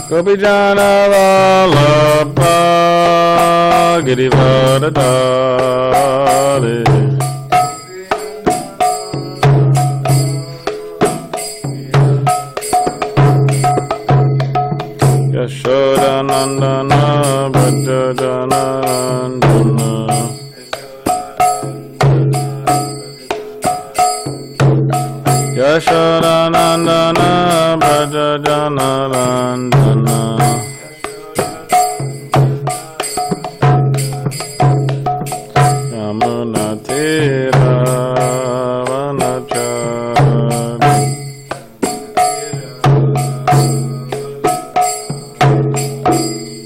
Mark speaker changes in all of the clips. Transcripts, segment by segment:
Speaker 1: Gopijana Vallabha Girivardhari Yashodanandana Brajajanandana Yashodanandana Brajajanandana Yamunatira Vanachari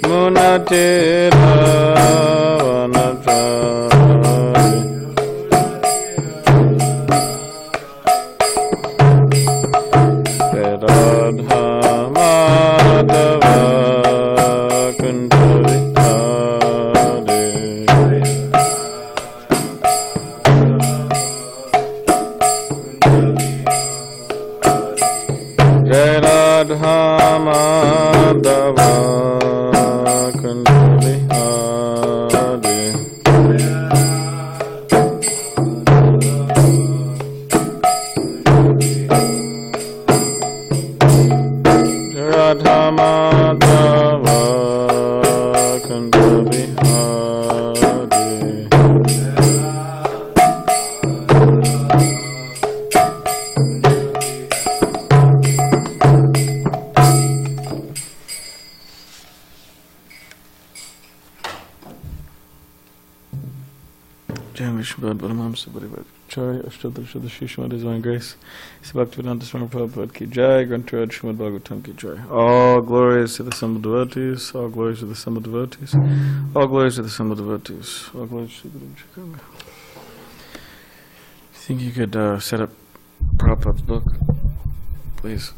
Speaker 1: Munatira Vanachari Radha Madhava Kundavikari Radha Madhava Kundavikari Radha Madhava Kundavikari Jai Vishnu Balarama Sabarivat Chai Ashtadhar Shuddha Shishma Divine Grace Bhaktivedanta Swami Prabhupada Ki Jai Grantaraj Srimad Bhagavatam Ki Jai. All glories to the assembled devotees, all glories to the assembled devotees, all glories to the assembled devotees, all glories to the Guru. Think you could set up Prabhupada's book, please?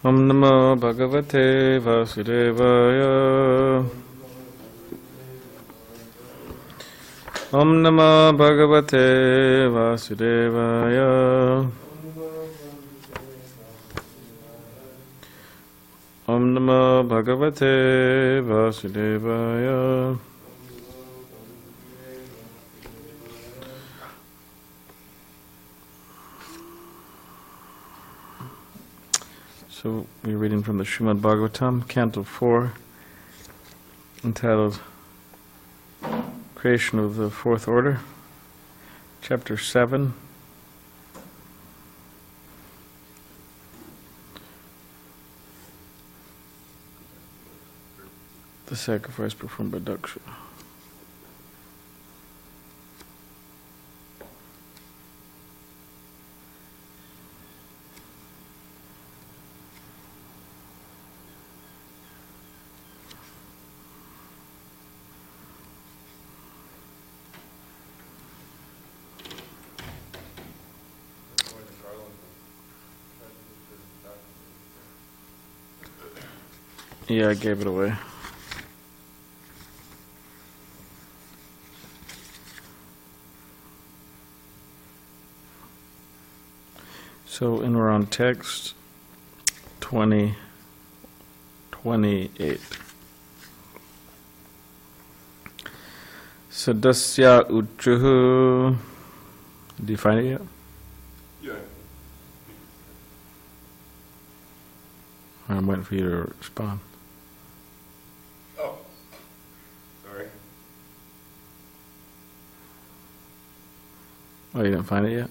Speaker 1: Om Namo Bhagavate Vasudevaya. Om Namo Bhagavate Vasudevaya. Om Namo Bhagavate Vasudevaya. So we're reading from the Srimad Bhagavatam, Canto 4, entitled Creation of the Fourth Order, Chapter 7. The sacrifice performed by Daksha. Yeah, I gave it away. So, and we're on text 20:28. Sadasya Uchuhu. Did you find it yet?
Speaker 2: Yeah.
Speaker 1: I'm waiting for you to respond.
Speaker 2: Sorry.
Speaker 1: Oh, you didn't find it yet?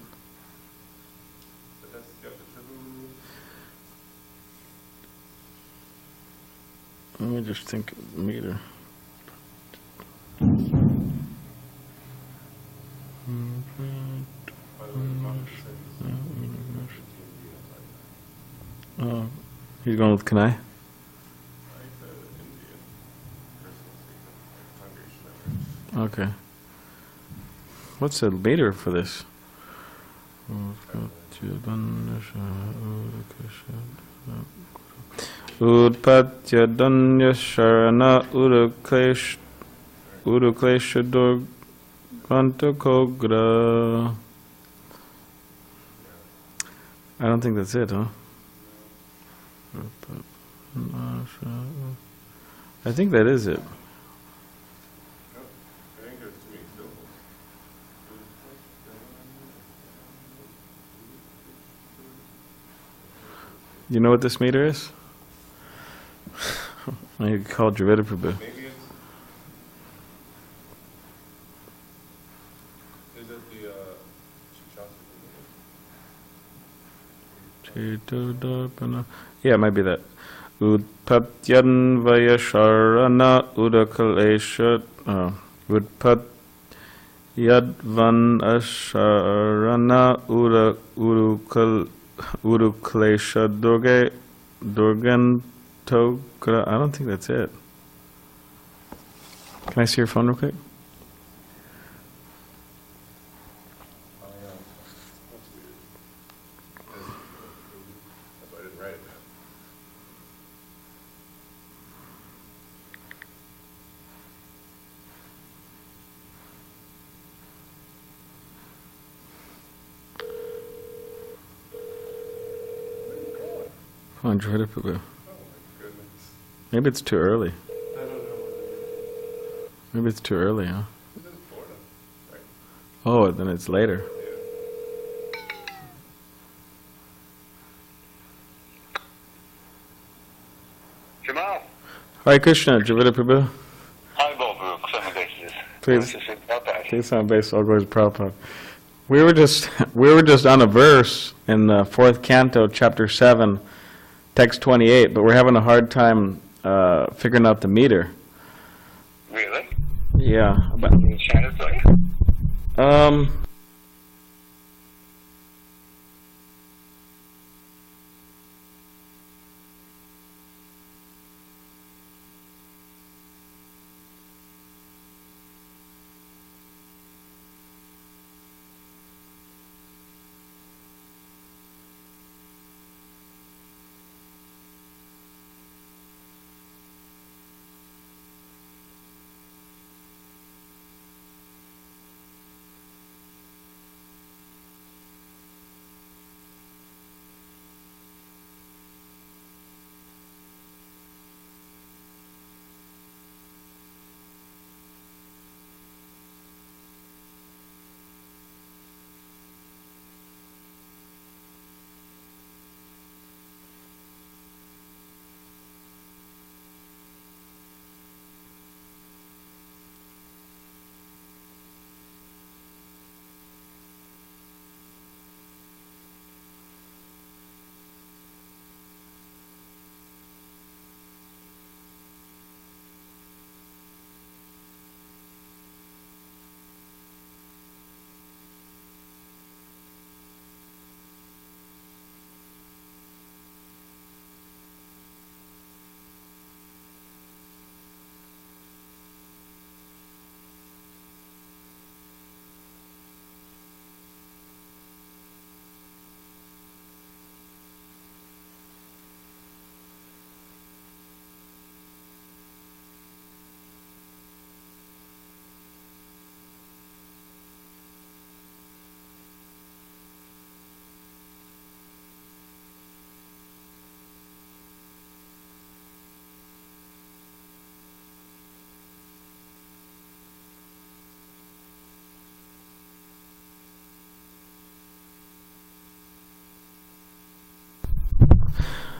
Speaker 1: Let me just think meter. Oh, he's going with Kanai? Okay. What's the meter for this? Udpatya danya sharana uruklesha durganta kogra. I don't think that's it, huh? I think that is it. You know what this meter is? I could call Dravida Prabhu.
Speaker 2: Maybe it's... Is it the
Speaker 1: Yeah, it might be that. Udpatyan vayasharana udakalesha. Udpatyadvan asharana uruklesha durgantokra. I don't think that's it. Can I see your phone real quick? Come on, try to put it. Maybe it's too early.
Speaker 2: I don't know what it is.
Speaker 1: Maybe it's too early, huh?
Speaker 2: It's in Florida, right?
Speaker 1: Oh, then it's later.
Speaker 2: Yeah.
Speaker 3: Jamal.
Speaker 1: Hare Krishna, Dravida Prabhu.
Speaker 3: Hi, Prabhu. Some bases.
Speaker 1: Please sound based. All glories to Prabhupada. We were just on a verse in the 4th canto, chapter 7, text 28, but we're having a hard time figuring out the meter.
Speaker 3: Really?
Speaker 1: Yeah. But,
Speaker 3: Can you chant it for you?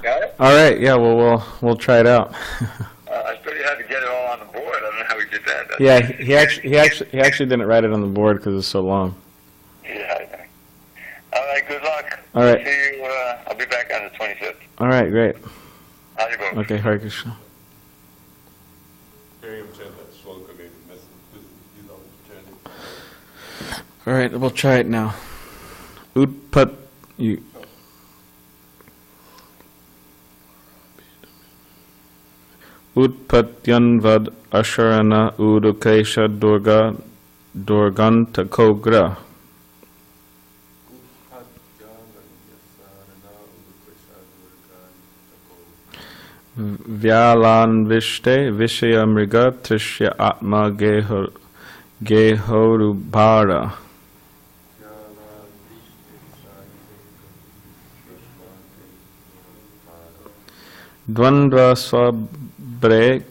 Speaker 3: Got it?
Speaker 1: all right. Yeah. Well, we'll try it out.
Speaker 3: I thought you had to get it all on the board. I don't know how we did that.
Speaker 1: Yeah. He actually didn't write it on the board because it's so long.
Speaker 3: Yeah,
Speaker 1: All right.
Speaker 3: See you, I'll be back on the 25th.
Speaker 1: All right, great.
Speaker 3: How's it going?
Speaker 1: Okay, Hare Krishna.
Speaker 2: Hearing him chant that shloka made me miss he's always chanting.
Speaker 1: All right, we'll try it now. Utpat. You. Utpatyanvad asharana udukesha durganta kogra. Vyalanvishte vishayamriga trishya atma gehorubhara. Dvandva swabre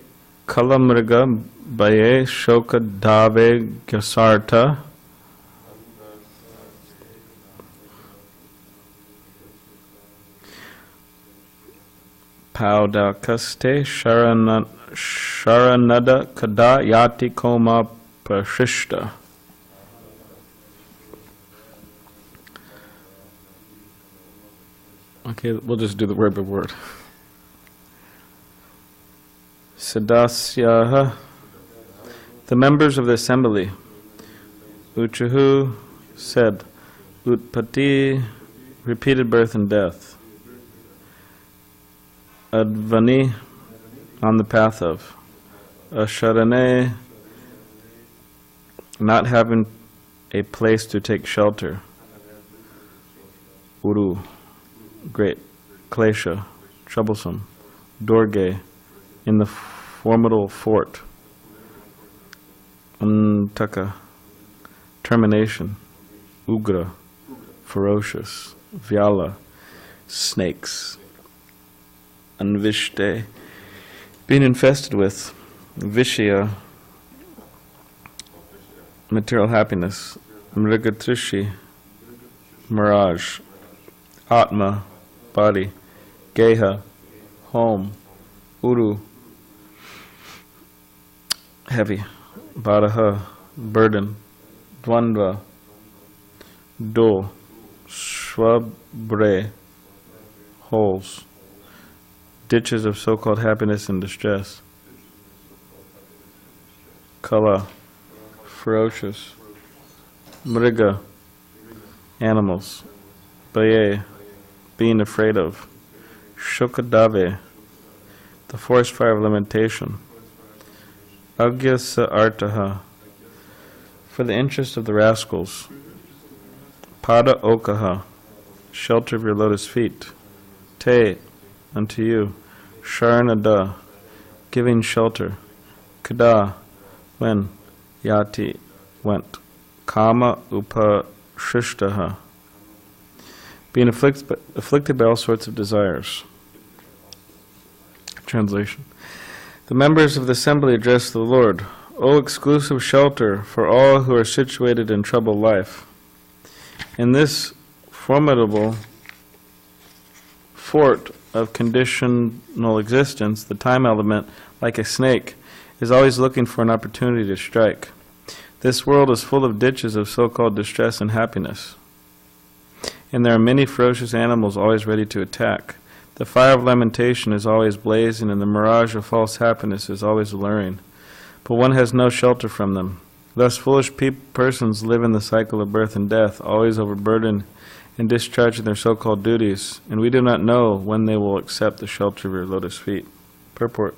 Speaker 1: kalamriga baye shoka dave gyasarta. Paudakaste sharanada kada yati koma prashishta. Okay, we'll just do the word by word. Sadasyaha, the members of the assembly, Uchahu said, Utpati, repeated birth and death. Advani, on the path of. Asharane, not having a place to take shelter. Uru, great. Klesha, troublesome. Dorge, in the formidable fort. Antaka, termination. Ugra, ferocious. Vyala, snakes. Anvishte, being infested with. Vishya, material happiness. Mrigatrishi, mirage. Atma, body. Geha, home. Uru, heavy. Baraha, burden. Dvandva, do. Shwabre, holes. Ditches of so-called happiness and distress. Kala, ferocious. Mriga, animals. Baye, being afraid of. Shokadave, the forest fire of lamentation. Agyasa artaha, for the interest of the rascals. Pada okaha, shelter of your lotus feet. Te, unto you. Sharanada, giving shelter. Kada, when. Yati, went. Kama upashishtaha, being afflicted by all sorts of desires. Translation. The members of the assembly addressed the Lord, O exclusive shelter for all who are situated in troubled life. In this formidable fort of conditional existence, the time element, like a snake, is always looking for an opportunity to strike. This world is full of ditches of so-called distress and happiness, and there are many ferocious animals always ready to attack. The fire of lamentation is always blazing, and the mirage of false happiness is always alluring, but one has no shelter from them. Thus foolish persons live in the cycle of birth and death, always overburdened in discharging their so-called duties, and we do not know when they will accept the shelter of your lotus feet. Purport.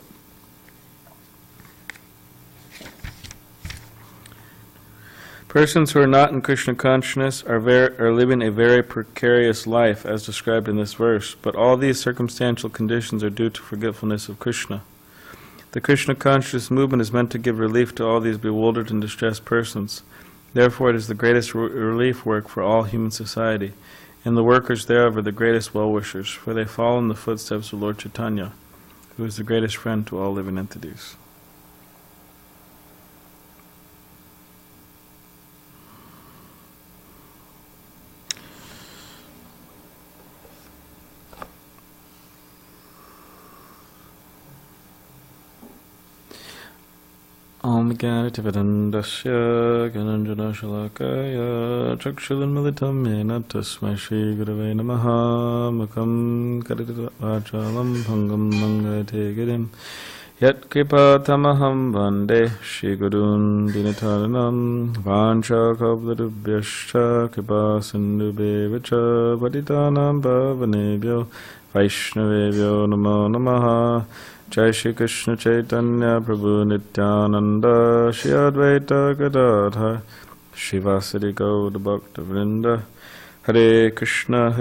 Speaker 1: Persons who are not in Krishna consciousness are living a very precarious life, as described in this verse, but all these circumstantial conditions are due to forgetfulness of Krishna. The Krishna consciousness movement is meant to give relief to all these bewildered and distressed persons. Therefore it is the greatest relief work for all human society, and the workers thereof are the greatest well-wishers, for they follow in the footsteps of Lord Chaitanya, who is the greatest friend to all living entities. Jnanatirandasya Gananjana Shalakaya Chakshulanmilitam Yena Tasmai Shri Gurave Namaha Mukam Karitavachalam Bhangam Mangate Girim Yat Kripa Tamaham Vande Shri Gurun Dinataranam Vancha Kavladubhyascha Kripa Sindhube Vicha Vaditanam Bhavanebhyo Vaishnavebhyo Namo Namaha Jai Shri Krishna Chaitanya Prabhu Nityananda Shri Advaita Gadadhar Shri Vasadi Gauda Bhakta Vrinda Hare Krishna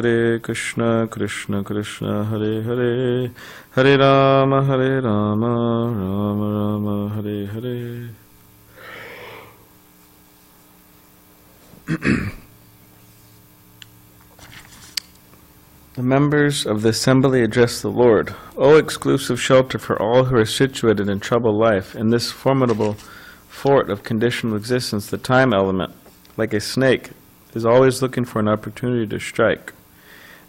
Speaker 1: Krishna Krishna Hare Hare Hare Rama Rama Rama Hare Hare. The members of the assembly address the Lord. O exclusive shelter for all who are situated in troubled life, in this formidable fort of conditional existence, the time element, like a snake, is always looking for an opportunity to strike.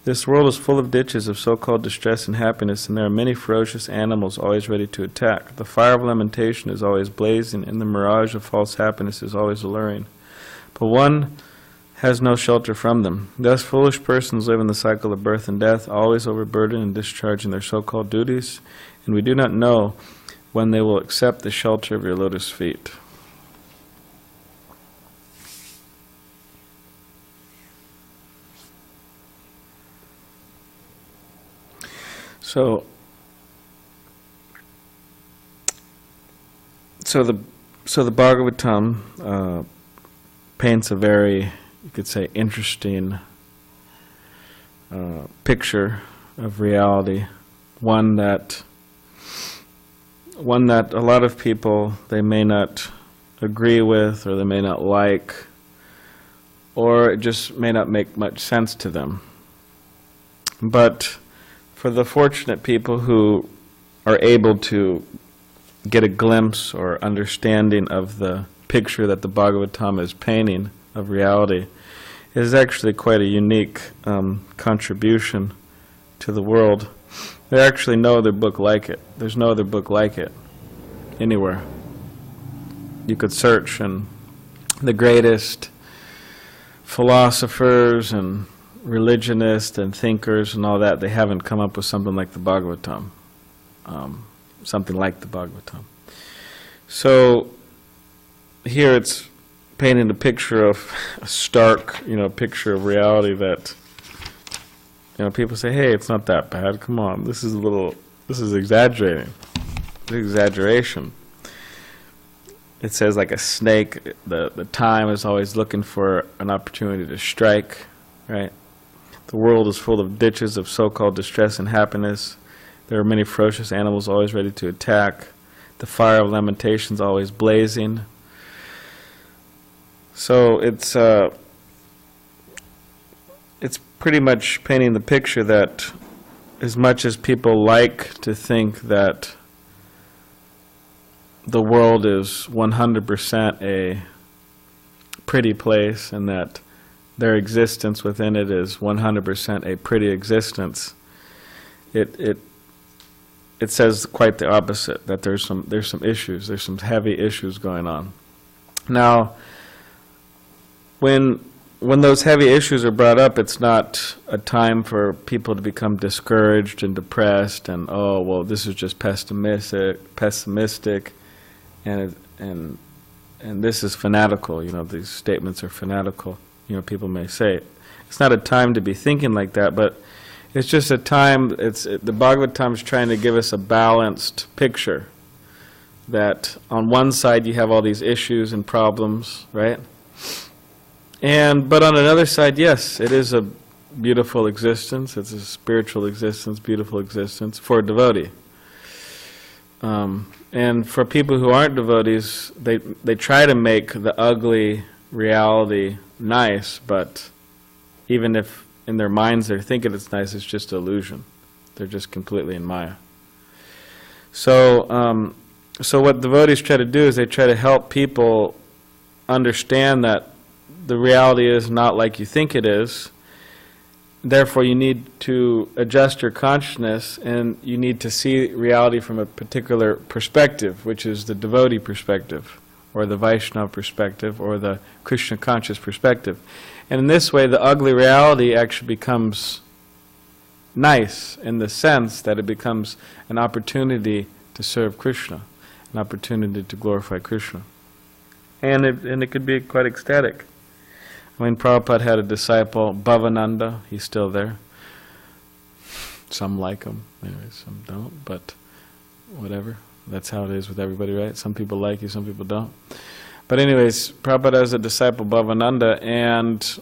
Speaker 1: This world is full of ditches of so-called distress and happiness, and there are many ferocious animals always ready to attack. The fire of lamentation is always blazing, and the mirage of false happiness is always alluring. But one has no shelter from them. Thus foolish persons live in the cycle of birth and death, always overburdened and discharging their so-called duties, and we do not know when they will accept the shelter of your lotus feet. So the Bhagavatam paints a very, you could say, interesting picture of reality, one that a lot of people, they may not agree with, or they may not like, or it just may not make much sense to them. But for the fortunate people who are able to get a glimpse or understanding of the picture that the Bhagavatam is painting of reality, is actually quite a unique contribution to the world. There's actually no other book like it. There's no other book like it anywhere. You could search, and the greatest philosophers and religionists and thinkers and all that, they haven't come up with something like the Bhagavatam. Something like the Bhagavatam. So here it's painting a picture of a stark, picture of reality that, people say, hey, it's not that bad, come on, this is exaggerating. It's exaggeration. It says like a snake, the time is always looking for an opportunity to strike, right? The world is full of ditches of so-called distress and happiness. There are many ferocious animals always ready to attack. The fire of lamentations always blazing. So it's pretty much painting the picture that as much as people like to think that the world is 100% a pretty place and that their existence within it is 100% a pretty existence, it says quite the opposite, that there's some issues, there's some heavy issues going on. Now, when those heavy issues are brought up, it's not a time for people to become discouraged and depressed and, oh, well, this is just pessimistic, and this is fanatical. These statements are fanatical. People may say it's not a time to be thinking like that, but it's just a time. The Bhagavatam is trying to give us a balanced picture. That on one side you have all these issues and problems, right? But on another side, yes, it is a beautiful existence. It's a spiritual existence, beautiful existence for a devotee. And for people who aren't devotees, they try to make the ugly reality nice, but even if in their minds they're thinking it's nice, it's just illusion. They're just completely in Maya. So what devotees try to do is they try to help people understand that the reality is not like you think it is. Therefore, you need to adjust your consciousness, and you need to see reality from a particular perspective, which is the devotee perspective, or the Vaishnava perspective, or the Krishna conscious perspective. And in this way, the ugly reality actually becomes nice in the sense that it becomes an opportunity to serve Krishna, an opportunity to glorify Krishna. And it could be quite ecstatic. I mean, Prabhupada had a disciple, Bhavananda. He's still there. Some like him, anyway, some don't, but whatever. That's how it is with everybody, right? Some people like you, some people don't. But anyways, Prabhupada has a disciple, Bhavananda, and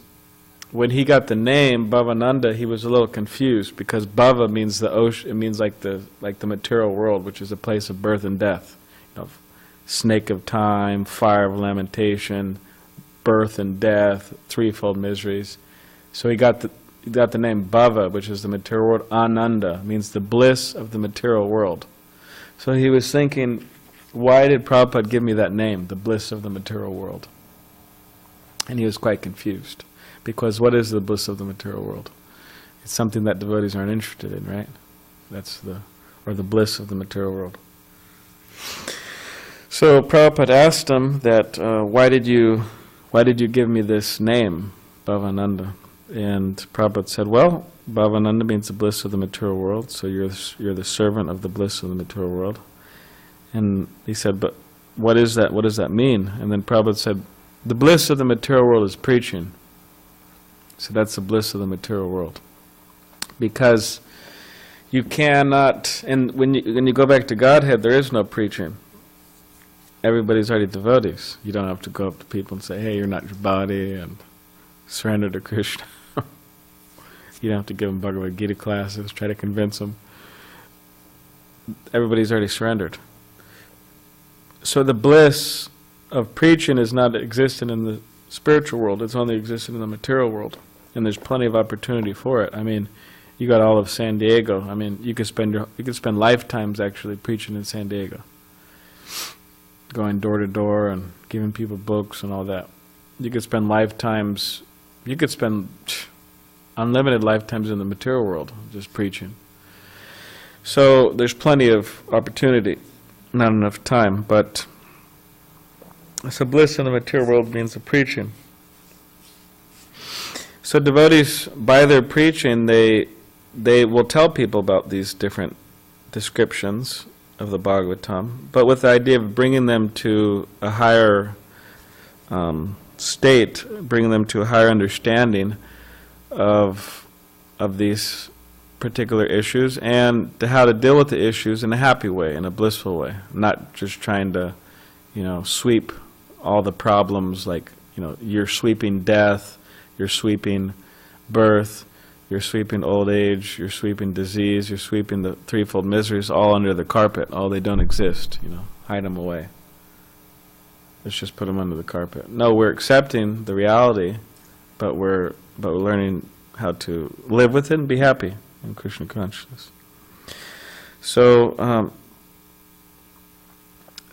Speaker 1: when he got the name Bhavananda, he was a little confused, because Bhava means the ocean. It means like the material world, which is a place of birth and death. You know, snake of time, fire of lamentation, birth and death, threefold miseries. So he got the name Bhava, which is the material world. Ananda means the bliss of the material world. So he was thinking, why did Prabhupada give me that name, the bliss of the material world? And he was quite confused, because what is the bliss of the material world? It's something that devotees aren't interested in, right? Or the bliss of the material world. So Prabhupada asked him that, why did you give me this name, Bhavananda? And Prabhupada said, well, Bhavananda means the bliss of the material world, so you're the servant of the bliss of the material world. And he said, but what is that? What does that mean? And then Prabhupada said, the bliss of the material world is preaching. So that's the bliss of the material world. Because you cannot, and when you go back to Godhead, there is no preaching. Everybody's already devotees. You don't have to go up to people and say, hey, you're not your body, and surrender to Krishna. You don't have to give them Bhagavad Gita classes, try to convince them. Everybody's already surrendered. So the bliss of preaching is not existent in the spiritual world, it's only existent in the material world. And there's plenty of opportunity for it. I mean, you got all of SanDiego. I mean, you could spend lifetimes actually preaching in SanDiego, going door to door and giving people books and all that. You could spend lifetimes. You could spend unlimited lifetimes in the material world just preaching. So there's plenty of opportunity, not enough time. But so bliss in the material world means the preaching. So devotees, by their preaching, they will tell people about these different descriptions of the Bhagavatam, but with the idea of bringing them to a higher state, bringing them to a higher understanding of these particular issues, and to how to deal with the issues in a happy way, in a blissful way, not just trying to, sweep all the problems, like, you're sweeping death, you're sweeping birth, you're sweeping old age, you're sweeping disease, you're sweeping the threefold miseries all under the carpet. Oh, they don't exist, hide them away. Let's just put them under the carpet. No, we're accepting the reality, but we're learning how to live with it and be happy in Krishna consciousness. So,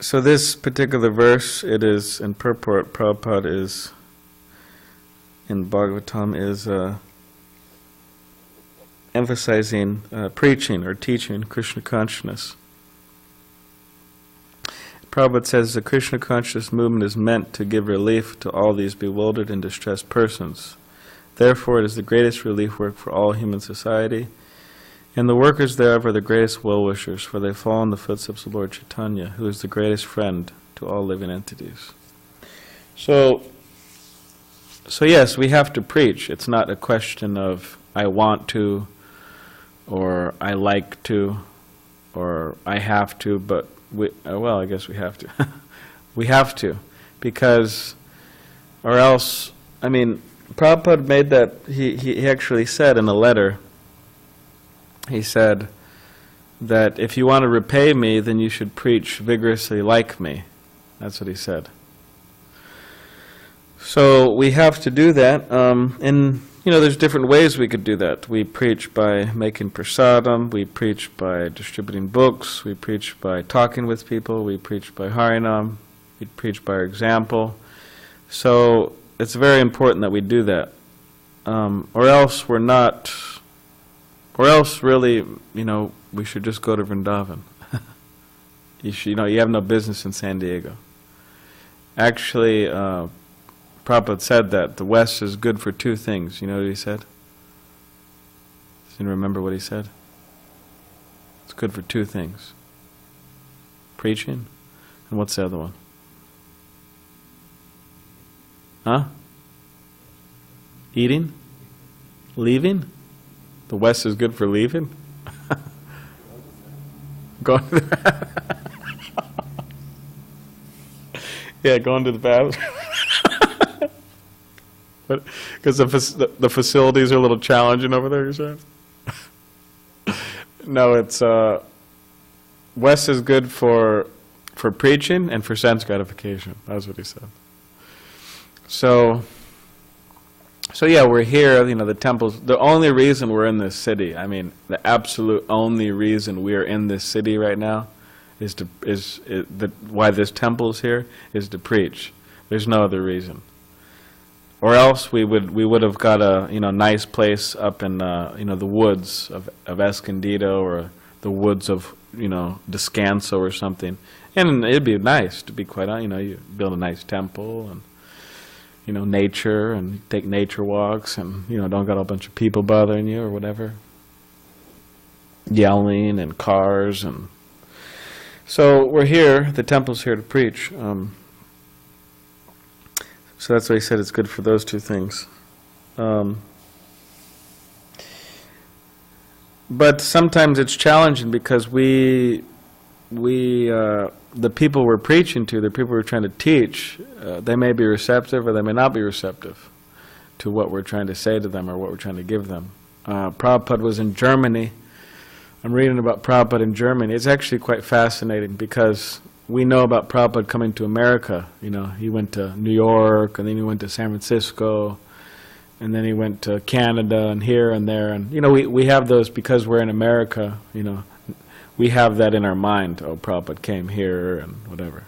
Speaker 1: so this particular verse, it is in purport, Prabhupada is, in Bhagavatam, is emphasizing preaching or teaching Krishna consciousness. Prabhupada says the Krishna consciousness movement is meant to give relief to all these bewildered and distressed persons. Therefore, it is the greatest relief work for all human society, and the workers thereof are the greatest well-wishers, for they follow in the footsteps of Lord Chaitanya, who is the greatest friend to all living entities. So yes, we have to preach. It's not a question of I want to, or I like to, or I have to, but well, I guess we have to. We have to, because, or else, I mean, Prabhupada made that, he actually said in a letter, he said that if you want to repay me, then you should preach vigorously like me. That's what he said. So we have to do that, and there's different ways we could do that. We preach by making prasadam, we preach by distributing books, we preach by talking with people, we preach by harinam, we preach by our example. So it's very important that we do that, or else we're not, or else really, we should just go to Vrindavan. You have no business in SanDiego. Actually, Prabhupada said that the West is good for two things. You know what he said? Does anyone remember what he said? It's good for two things. Preaching, and what's the other one? Huh? Eating? Leaving? The West is good for leaving? Going to the yeah, going to the bathroom. Because the facilities are a little challenging over there, you're saying? No, it's West is good for preaching and for sense gratification. That's what he said. So yeah, we're here. You know, the temples. The only reason we're in this city, I mean, the absolute only reason we are in this city right now, why this temple's here is to preach. There's no other reason. Or else we would have got a nice place up in the woods of SanDiego, or the woods of Descanso or something, and it'd be nice, to be quite honest. You build a nice temple and nature, and take nature walks, and don't got a bunch of people bothering you or whatever, yelling and cars. And so we're here. The temple's here to preach. So that's why he said it's good for those two things. But sometimes it's challenging because the people we're preaching to, the people we're trying to teach, they may be receptive or they may not be receptive to what we're trying to say to them or what we're trying to give them. Prabhupada was in Germany. I'm reading about Prabhupada in Germany. It's actually quite fascinating because we know about Prabhupada coming to America. He went to New York, and then he went to San Francisco, and then he went to Canada, and here and there. And, we have those because we're in America, we have that in our mind. Oh, Prabhupada came here, and whatever.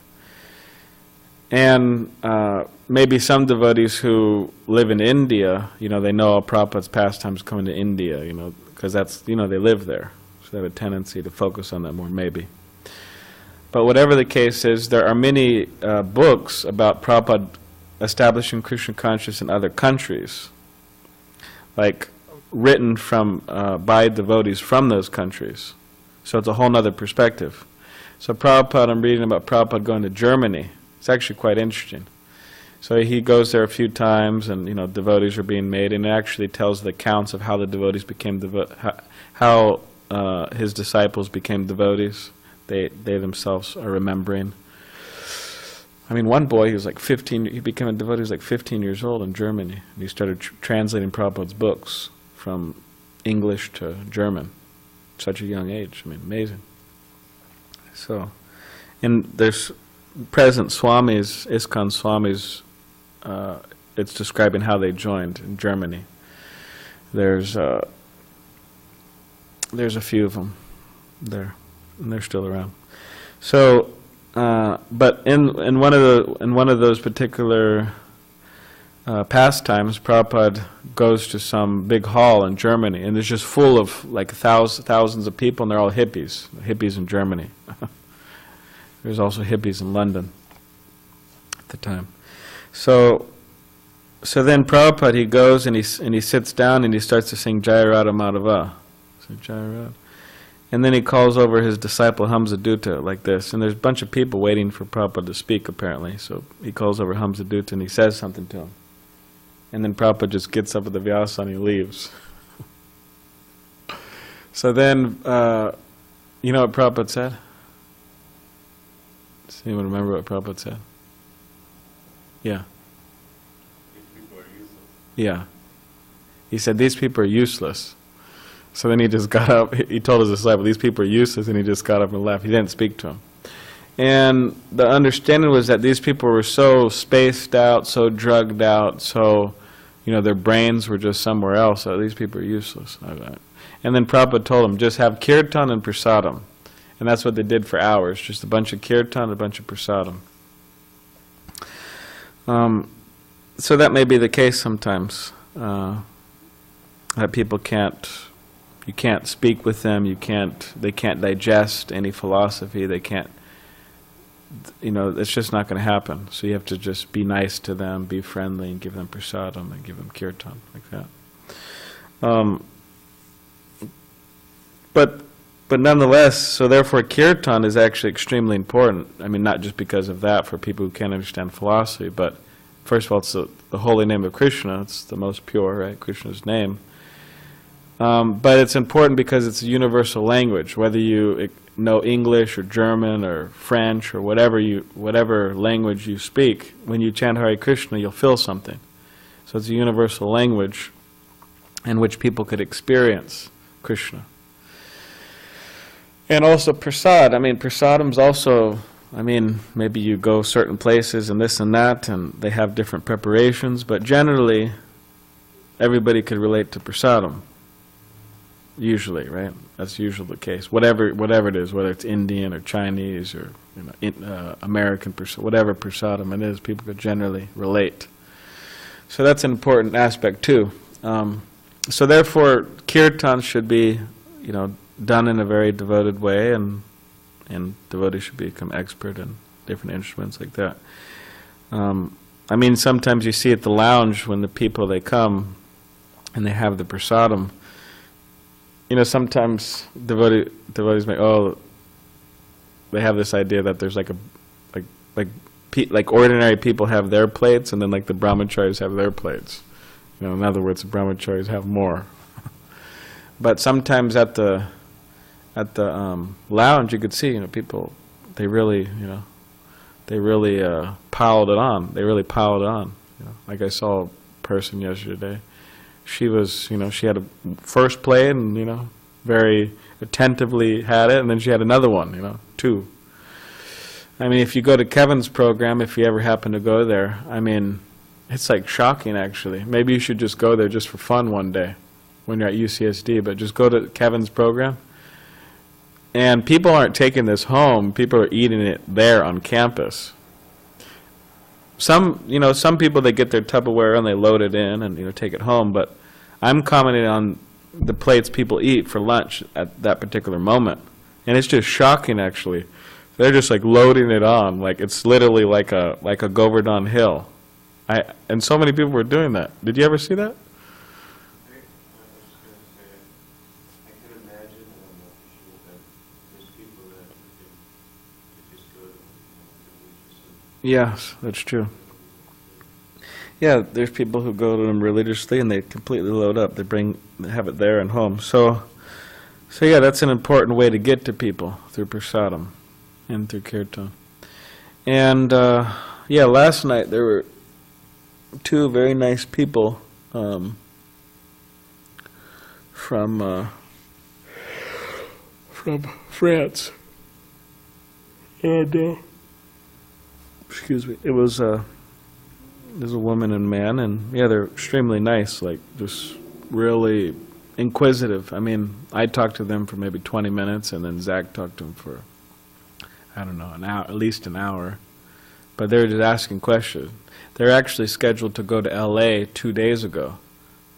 Speaker 1: And maybe some devotees who live in India, they know Prabhupada's pastimes coming to India, because that's, they live there. So they have a tendency to focus on that more, maybe. But whatever the case is, there are many books about Prabhupada establishing Krishna consciousness in other countries, like written by devotees from those countries. So it's a whole other perspective. So Prabhupada, I'm reading about Prabhupada going to Germany. It's actually quite interesting. So he goes there a few times, and devotees are being made, and it actually tells the accounts of how the devotees became how his disciples became devotees. They themselves are remembering. I mean, one boy, he was like 15, he became a devotee, he was like 15 years old in Germany. And he started translating Prabhupada's books from English to German. Such a young age. I mean, amazing. So, and there's present Swamis, ISKCON Swamis, it's describing how they joined in Germany. There's a few of them there. And they're still around. So, but in one of those particular pastimes, Prabhupada goes to some big hall in Germany, and it's just full of like thousands of people, and they're all hippies in Germany. There's also hippies in London at the time. So then Prabhupada, he goes and he sits down and he starts to sing Jaya Radha Madhava. So Jaya Radha. And then he calls over his disciple Hamsadutta like this, and there's a bunch of people waiting for Prabhupada to speak apparently. So he calls over Hamsadutta and he says something to him. And then Prabhupada just gets up at the vyasa and he leaves. So then, you know what Prabhupada said? Does anyone remember what Prabhupada said? Yeah.
Speaker 2: These people are useless.
Speaker 1: Yeah. He said, these people are useless. So then he just got up, he told his disciple, these people are useless, and he just got up and left. He didn't speak to him. And the understanding was that these people were so spaced out, so drugged out, so, their brains were just somewhere else, so these people are useless. And then Prabhupada told them, just have kirtan and prasadam. And that's what they did for hours, just a bunch of kirtan and a bunch of prasadam. So that may be the case sometimes, that people you can't speak with them, they can't digest any philosophy, they it's just not going to happen. So you have to just be nice to them, be friendly, and give them prasadam and give them kirtan, like that. But nonetheless, so therefore kirtan is actually extremely important. I mean, not just because of that for people who can't understand philosophy, but first of all, it's the holy name of Krishna. It's the most pure, right? Krishna's name. But it's important because it's a universal language. Whether you know English or German or French or whatever language you speak, when you chant Hare Krishna, you'll feel something. So it's a universal language in which people could experience Krishna. And also prasad. I mean, prasadam's also, maybe you go certain places and this and that, and they have different preparations, but generally, everybody could relate to prasadam. Usually, right? That's usually the case. Whatever it is, whether it's Indian or Chinese or American prasadam, whatever prasadam it is, people could generally relate. So that's an important aspect too. So therefore, kirtan should be, done in a very devoted way, and devotees should become expert in different instruments like that. Sometimes you see at the lounge when the people, they come and they have the prasadam, sometimes devotees may, they have this idea that there's like ordinary people have their plates, and then like the brahmacharis have their plates. In other words, the brahmacharis have more. But sometimes at the lounge, you could see, people, they really piled it on. They really piled it on. Like I saw a person yesterday. She was, she had a first plate and, very attentively had it, and then she had another one, two. If you go to Kevin's program, if you ever happen to go there, it's like shocking, actually. Maybe you should just go there just for fun one day when you're at UCSD, but just go to Kevin's program. And people aren't taking this home. People are eating it there on campus. Some people, they get their Tupperware and they load it in and, take it home. But I'm commenting on the plates people eat for lunch at that particular moment. And it's just shocking, actually. They're just like loading it on. Like it's literally like a Govardhan Hill. And so many people were doing that. Did you ever see that? Yes, that's true. Yeah, there's people who go to them religiously and they completely load up. They have it there and home. So yeah, that's an important way to get to people, through prasadam and through kirtan. And last night there were two very nice people from France. And excuse me. It was there's a woman and man, and yeah, they're extremely nice, like just really inquisitive. I talked to them for maybe 20 minutes, and then Zach talked to them for, I don't know, an hour, at least an hour. But they were just asking questions. They're actually scheduled to go to LA 2 days ago,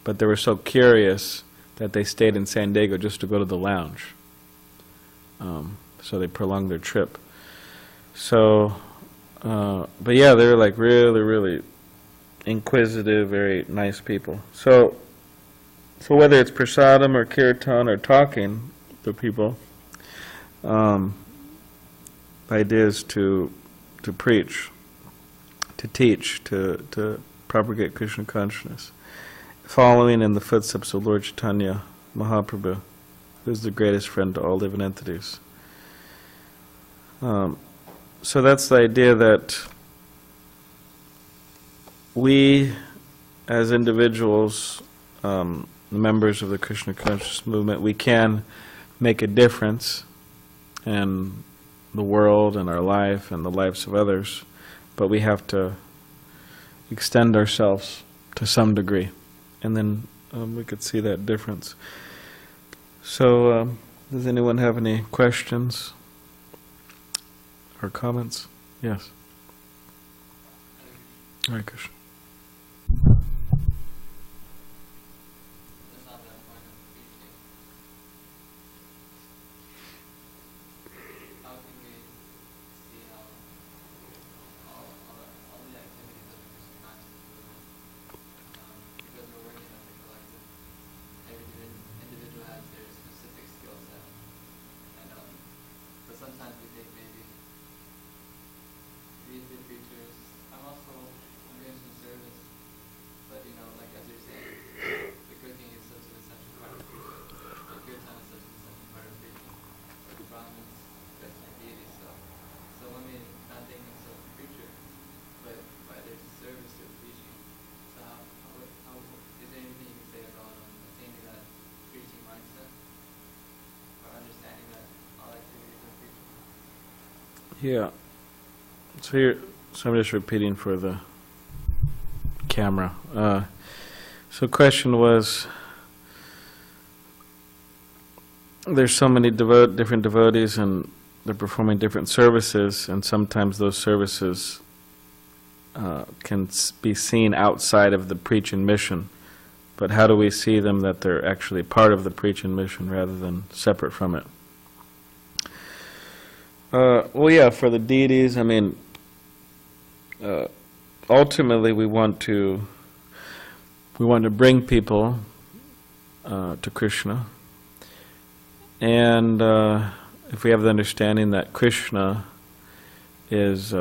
Speaker 1: but they were so curious that they stayed in SanDiego just to go to the lounge. So they prolonged their trip. So, but yeah, they're like really, really inquisitive, very nice people. So whether it's prasadam or kirtan or talking to people, the idea is to preach, to teach, to propagate Krishna consciousness, following in the footsteps of Lord Chaitanya Mahaprabhu, who is the greatest friend to all living entities. So that's the idea that we, as individuals, members of the Krishna consciousness movement, we can make a difference in the world and our life and the lives of others, but we have to extend ourselves to some degree, and then we could see that difference. So does anyone have any questions or comments? Yes. Hare Krishna. Yeah. So here, so I'm just repeating for the camera. So question was, there's so many different devotees and they're performing different services, and sometimes those services can be seen outside of the preaching mission. But how do we see them that they're actually part of the preaching mission rather than separate from it? Well, yeah, for the deities, I mean, ultimately we want to bring people to Krishna, and if we have the understanding that Krishna has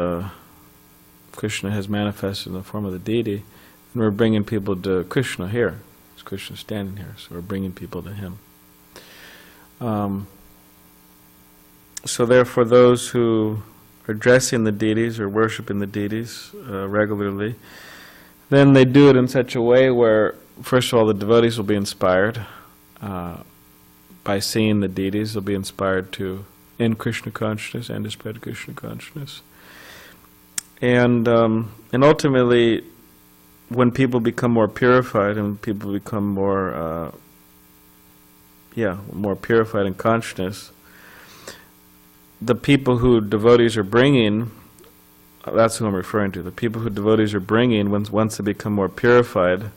Speaker 1: manifested in the form of the deity, then we're bringing people to Krishna here. It's Krishna standing here, so we're bringing people to him. So therefore, those who are addressing the deities or worshiping the deities regularly, then they do it in such a way where, first of all, the devotees will be inspired. By seeing the deities, they'll be inspired to end Krishna consciousness and to spread Krishna consciousness. And ultimately, when people become more purified and people become more purified in consciousness, the people who devotees are bringing, that's who I'm referring to, the people who devotees are bringing, once they become more purified,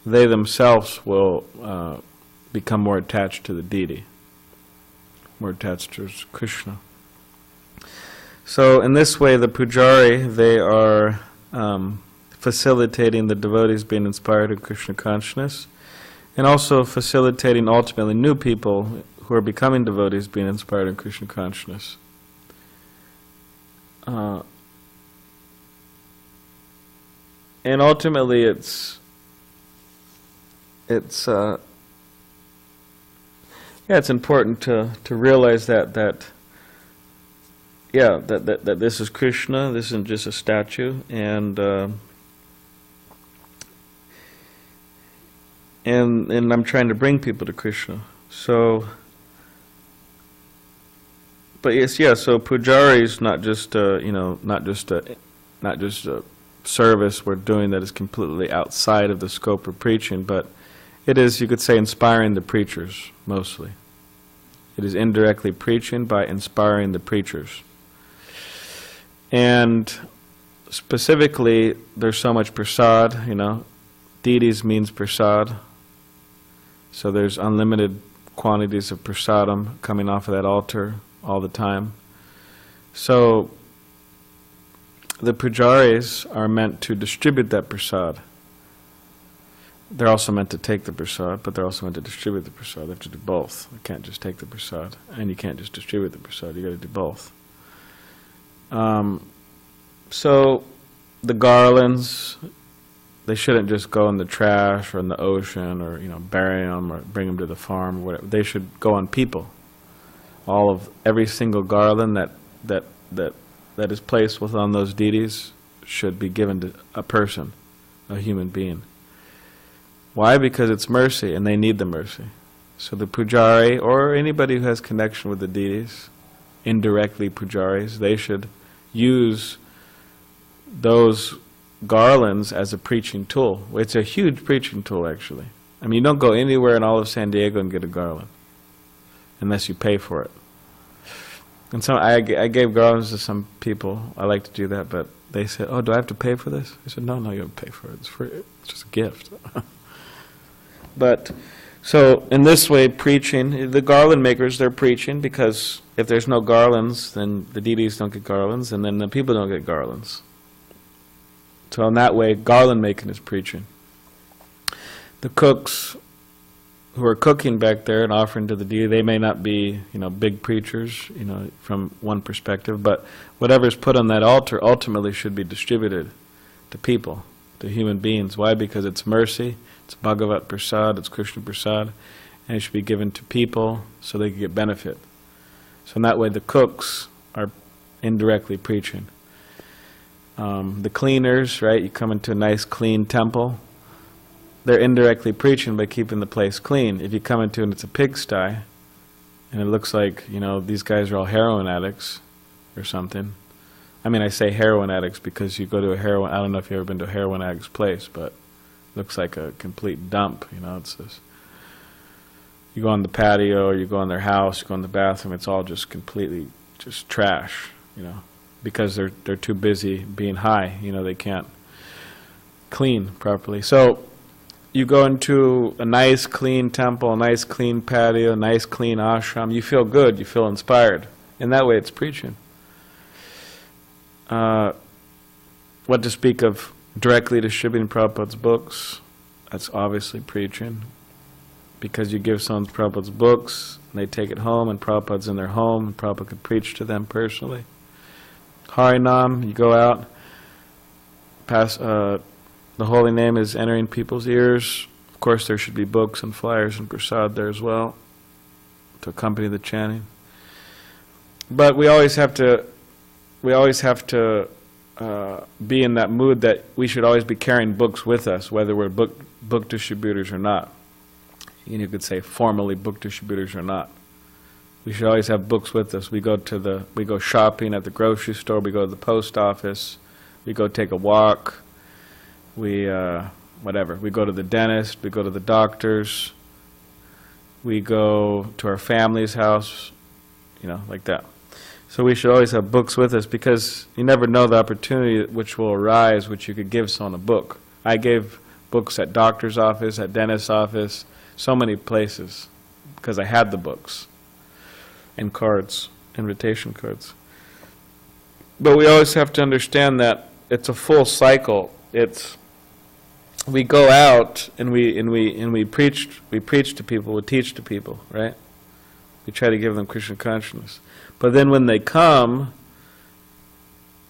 Speaker 1: they themselves will become more attached to the deity, more attached to Krishna. So in this way, the pujari, they are facilitating the devotees being inspired in Krishna consciousness, and also facilitating ultimately new people who are becoming devotees being inspired in Krishna consciousness. And ultimately it's important to realize that this is Krishna, this isn't just a statue, and I'm trying to bring people to Krishna. So, but yes, yeah. So pujari is not just not just a service we're doing that is completely outside of the scope of preaching, but it is, you could say, inspiring the preachers mostly. It is indirectly preaching by inspiring the preachers. And specifically, there's so much prasad, deities means prasad. So there's unlimited quantities of prasadam coming off of that altar all the time. So the pujaris are meant to distribute that prasad. They're also meant to take the prasad, but they're also meant to distribute the prasad. They have to do both. You can't just take the prasad, and you can't just distribute the prasad. You got to do both. So the garlands, they shouldn't just go in the trash or in the ocean or bury them or bring them to the farm or whatever. They should go on people. Every single garland that is placed within those deities should be given to a person, a human being. Why? Because it's mercy, and they need the mercy. So the pujari, or anybody who has connection with the deities, indirectly pujaris, they should use those garlands as a preaching tool. It's a huge preaching tool, actually. I mean, you don't go anywhere in all of SanDiego and get a garland unless you pay for it. And so I gave garlands to some people. I like to do that, but they said, "Oh, do I have to pay for this?" I said, "No, you don't pay for it. It's free. It's just a gift." But so in this way, preaching, the garland makers, they're preaching, because if there's no garlands, then the deities don't get garlands, and then the people don't get garlands. So in that way, garland making is preaching. The cooks who are cooking back there and offering to the deity, they may not be, big preachers, from one perspective, but whatever's put on that altar ultimately should be distributed to people, to human beings. Why? Because it's mercy, it's bhagavat prasad, it's Krishna prasad, and it should be given to people so they can get benefit. So in that way, the cooks are indirectly preaching. The cleaners, right? You come into a nice, clean temple, they're indirectly preaching by keeping the place clean. If you come into and it's a pigsty, and it looks like, these guys are all heroin addicts, or something. I mean, I say heroin addicts because you go to a heroin, I don't know if you've ever been to a heroin addict's place, but it looks like a complete dump, you know. It's just, you go on the patio, or you go in their house, you go in the bathroom, it's all just completely just trash, you know, because they're too busy being high, you know, they can't clean properly. So you go into a nice clean temple, a nice clean patio, a nice clean ashram, you feel good, you feel inspired. In that way it's preaching. What to speak of directly distributing Prabhupada's books, that's obviously preaching. Because you give someone Prabhupada's books, and they take it home, and Prabhupada's in their home, and Prabhupada could preach to them personally. Harinam, you go out, pass, the holy name is entering people's ears. Of course, there should be books and flyers and prasad there as well to accompany the chanting. But we always have to be in that mood that we should always be carrying books with us, whether we're book distributors or not. You could say formally book distributors or not. We should always have books with us. We go shopping at the grocery store. We go to the post office. We go take a walk. Whatever. We go to the dentist. We go to the doctors. We go to our family's house. You know, like that. So we should always have books with us because you never know the opportunity which will arise, which you could give someone a book. I gave books at doctor's office, at dentist's office, so many places, because I had the books and cards, invitation cards. But we always have to understand that it's a full cycle. We go out and we preach to people, we teach to people, right? We try to give them Krishna consciousness. But then when they come,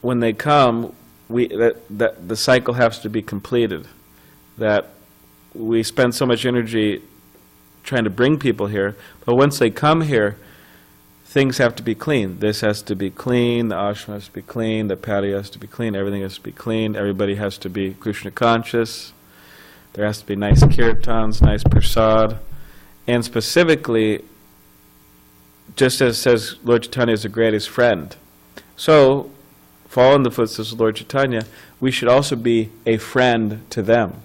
Speaker 1: the cycle has to be completed. That we spend so much energy trying to bring people here, but once they come here, things have to be clean. This has to be clean, the ashram has to be clean, the patio has to be clean, everything has to be clean, everybody has to be Krishna conscious, there has to be nice kirtans, nice prasad, and specifically, just as it says Lord Chaitanya is the greatest friend. So, following the footsteps of Lord Chaitanya, we should also be a friend to them.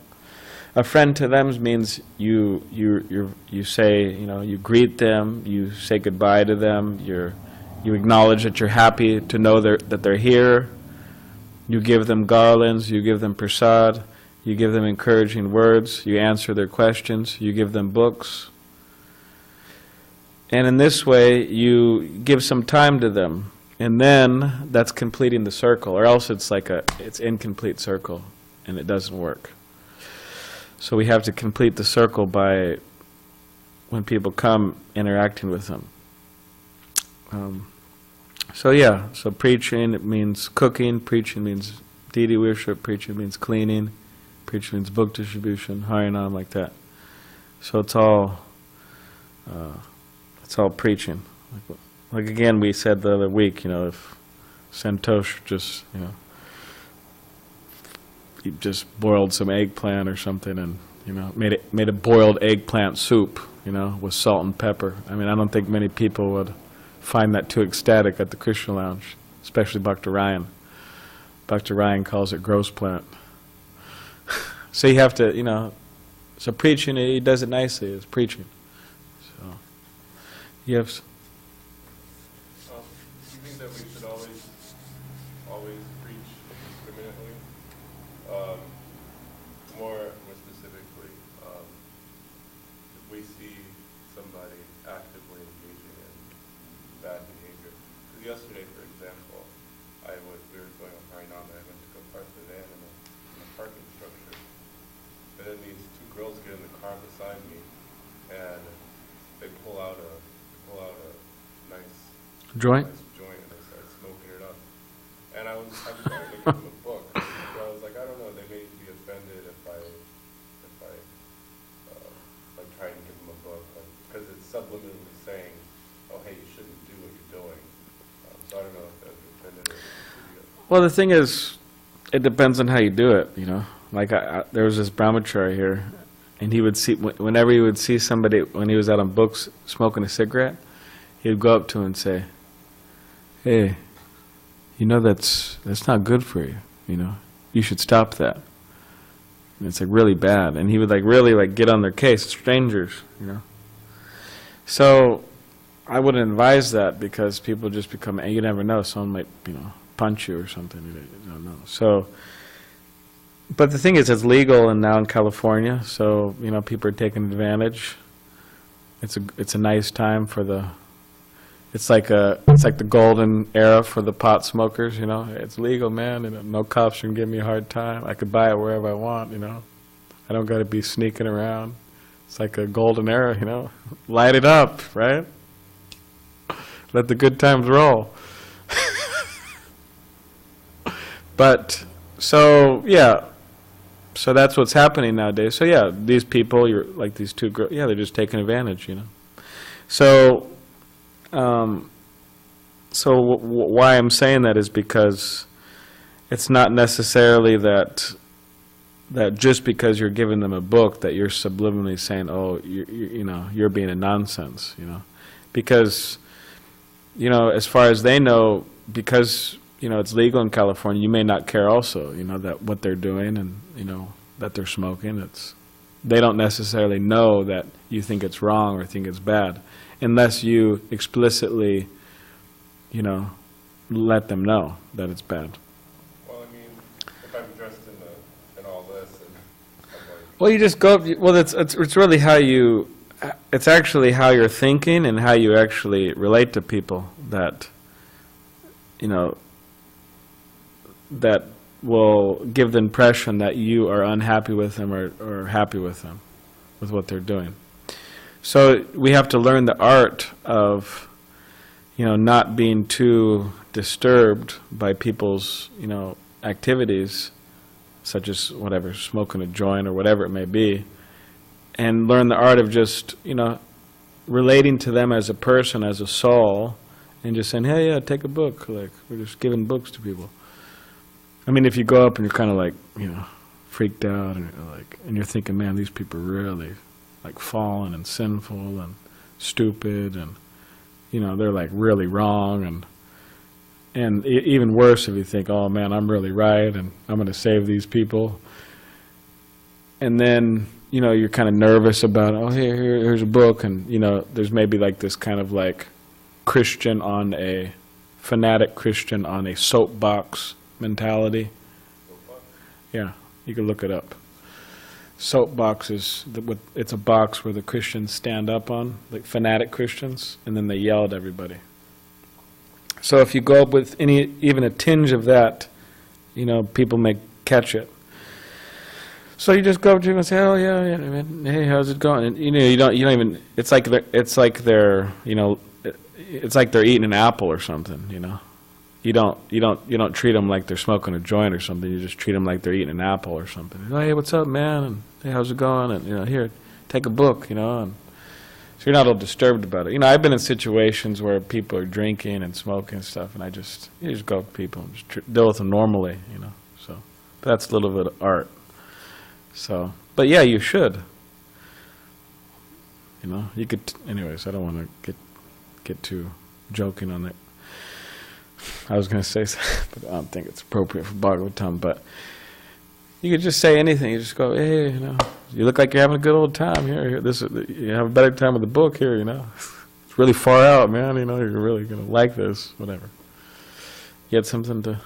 Speaker 1: A friend to them means you say, you know, you greet them, you say goodbye to them, you acknowledge that you're happy to know that they're here, you give them garlands, you give them prasad, you give them encouraging words, you answer their questions, you give them books. And in this way, you give some time to them. And then that's completing the circle, or else it's like it's incomplete circle, and it doesn't work. So we have to complete the circle by, when people come, interacting with them. So preaching, it means cooking, preaching means deity worship, preaching means cleaning, preaching means book distribution, Harinam, like that. So it's all preaching. Like again, we said the other week, you know, if Santosh just, you know, he just boiled some eggplant or something and, you know, made a boiled eggplant soup, you know, with salt and pepper. I mean, I don't think many people would find that too ecstatic at the Krishna Lounge, especially Bhakti Ryan. Bhakti Ryan calls it gross plant. So you have to, you know, so preaching, he does it nicely, it's preaching. So, you have...
Speaker 2: Do you think that we should always preach indiscriminately? More specifically, if we see somebody actively engaging in bad behavior. Because yesterday, for example, we were going on Harinam, and I went to go park the van in a parking structure. And then these two girls get in the car beside me, and they pull out a nice
Speaker 1: joint?
Speaker 2: and they start smoking it up. And I started to give them a book. So I was like, I don't know, they may be offended if I try and give them a book, because it's subliminally saying, oh, hey, you shouldn't do what you're doing. So I don't know if that would be offended or if
Speaker 1: Well, the thing is, it depends on how you do it, you know. Like, there was this brahmachari here, and he would see, whenever he would see somebody, when he was out on books, smoking a cigarette, he would go up to him and say, hey, that's not good for you. You should stop that. And it's like really bad. And he would like really like get on their case, strangers. So I wouldn't advise that, because people just become, you never know, someone might, punch you or something, you don't know. So, but the thing is, it's legal and now in California, so, people are taking advantage. It's a nice time for it's like the golden era for the pot smokers, It's legal, man, and no cops can give me a hard time. I could buy it wherever I want, I don't got to be sneaking around. It's like a golden era, Light it up, right? Let the good times roll. But, so that's what's happening nowadays. So these people, you're like these two girls, they're just taking advantage, So, why I'm saying that is because it's not necessarily that just because you're giving them a book that you're subliminally saying, oh, you're being a nonsense, because, as far as they know, because, it's legal in California, you may not care also, that what they're doing and, that they're smoking. They don't necessarily know that you think it's wrong or think it's bad, unless you explicitly, let them know that it's bad.
Speaker 2: Well, I mean, if I'm dressed in all this, and I'm like...
Speaker 1: Well, you just go, it's really it's actually how you're thinking and how you actually relate to people that, that will give the impression that you are unhappy with them or happy with them, with what they're doing. So we have to learn the art of, not being too disturbed by people's, activities, such as whatever, smoking a joint or whatever it may be, and learn the art of just, relating to them as a person, as a soul, and just saying, hey, take a book. Like, we're just giving books to people. I mean, if you go up and you're kind of like, freaked out, and you're thinking, man, these people are really like fallen and sinful and stupid, and they're like really wrong, and even worse if you think, oh man, I'm really right and I'm going to save these people, and then you're kind of nervous about, oh, here's a book, and there's maybe like this kind of like fanatic Christian on a soapbox mentality. Yeah, you can look it up. Soapbox is it's a box where the Christians stand up on, like fanatic Christians, and then they yell at everybody. So if you go up with even a tinge of that, people may catch it. So you just go up to them and say, "Oh yeah, man. Hey, how's it going?" And you don't even. It's like they're eating an apple or something. You don't treat them like they're smoking a joint or something. You just treat them like they're eating an apple or something. Oh, hey, what's up, man? And hey, how's it going? And here, take a book. And so you're not all disturbed about it. I've been in situations where people are drinking and smoking and stuff, and you just go up to people and just deal with them normally. So that's a little bit of art. So, but yeah, you should. You could. Anyways, I don't want to get too joking on it. I was going to say something, but I don't think it's appropriate for Bhagavatam. But you could just say anything. You just go, hey, you look like you're having a good old time here. You have a better time with the book here. It's really far out, man. You're really going to like this. Whatever. You had something to.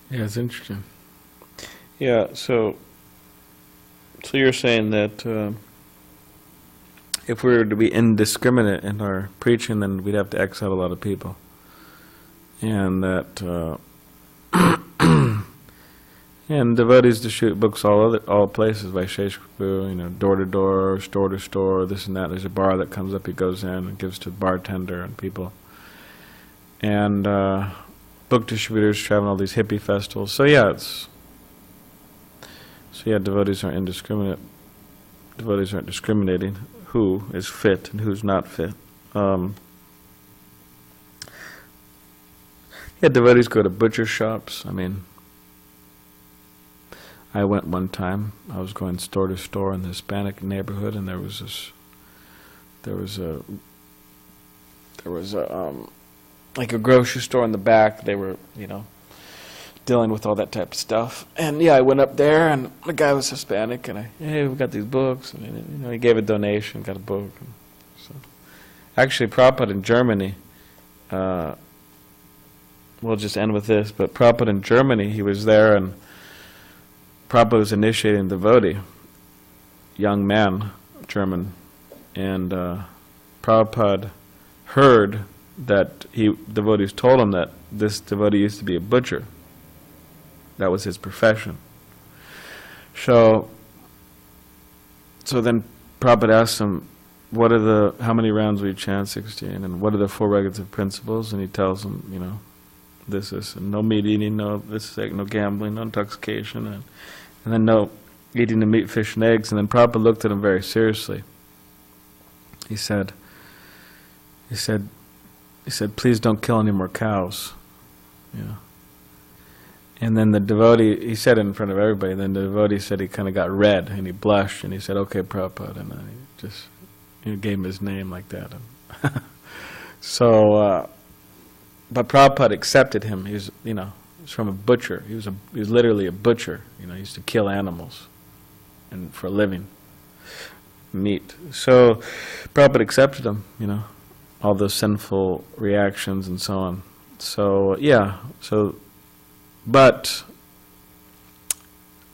Speaker 1: Yeah, it's interesting. Yeah, so you're saying that if we were to be indiscriminate in our preaching, then we'd have to exile a lot of people, and that and devotees distribute books all places, Vaisheshika, door to door, store to store, this and that. There's a bar that comes up, he goes in and gives to the bartender and people, and book distributors travel all these hippie festivals. So yeah, devotees aren't indiscriminate. Devotees aren't discriminating who is fit and who's not fit. Devotees go to butcher shops. I mean, I went one time. I was going store to store in the Hispanic neighborhood, and there was like a grocery store in the back. They were, dealing with all that type of stuff. And I went up there, and the guy was Hispanic, and hey, we got these books, and he gave a donation, got a book. And so, actually, Prabhupada in Germany, we'll just end with this, but Prabhupada in Germany, he was there, and Prabhupada was initiating a devotee, young man, German, and Prabhupada heard that devotees told him that this devotee used to be a butcher. That was his profession. So then Prabhupada asked him, how many rounds will you chant? 16, and what are the 4 regulative principles? And he tells him, this is no meat eating, no gambling, no intoxication, and then no eating the meat, fish, and eggs. And then Prabhupada looked at him very seriously. He said, please don't kill any more cows. And then the devotee, he said it in front of everybody, then the devotee said he kind of got red, and he blushed, and he said, okay, Prabhupada, and then he just gave him his name like that. But Prabhupada accepted him. He was from a butcher. He was literally a butcher. He used to kill animals, and for a living, meat. So Prabhupada accepted him. All those sinful reactions and so on. So but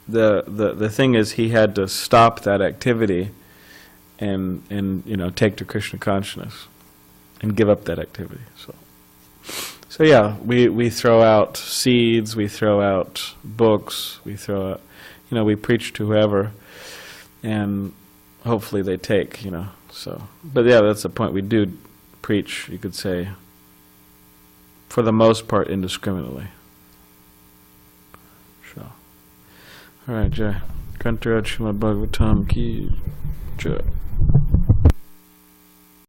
Speaker 1: the thing is, he had to stop that activity and take to Krishna consciousness and give up that activity. So we throw out seeds, we throw out books, we throw out, we preach to whoever, and hopefully they take, So, but that's the point. We do preach, you could say, for the most part, indiscriminately. So, all right, Jai. Kantaraj Srimad Bhagavatam ki Jai.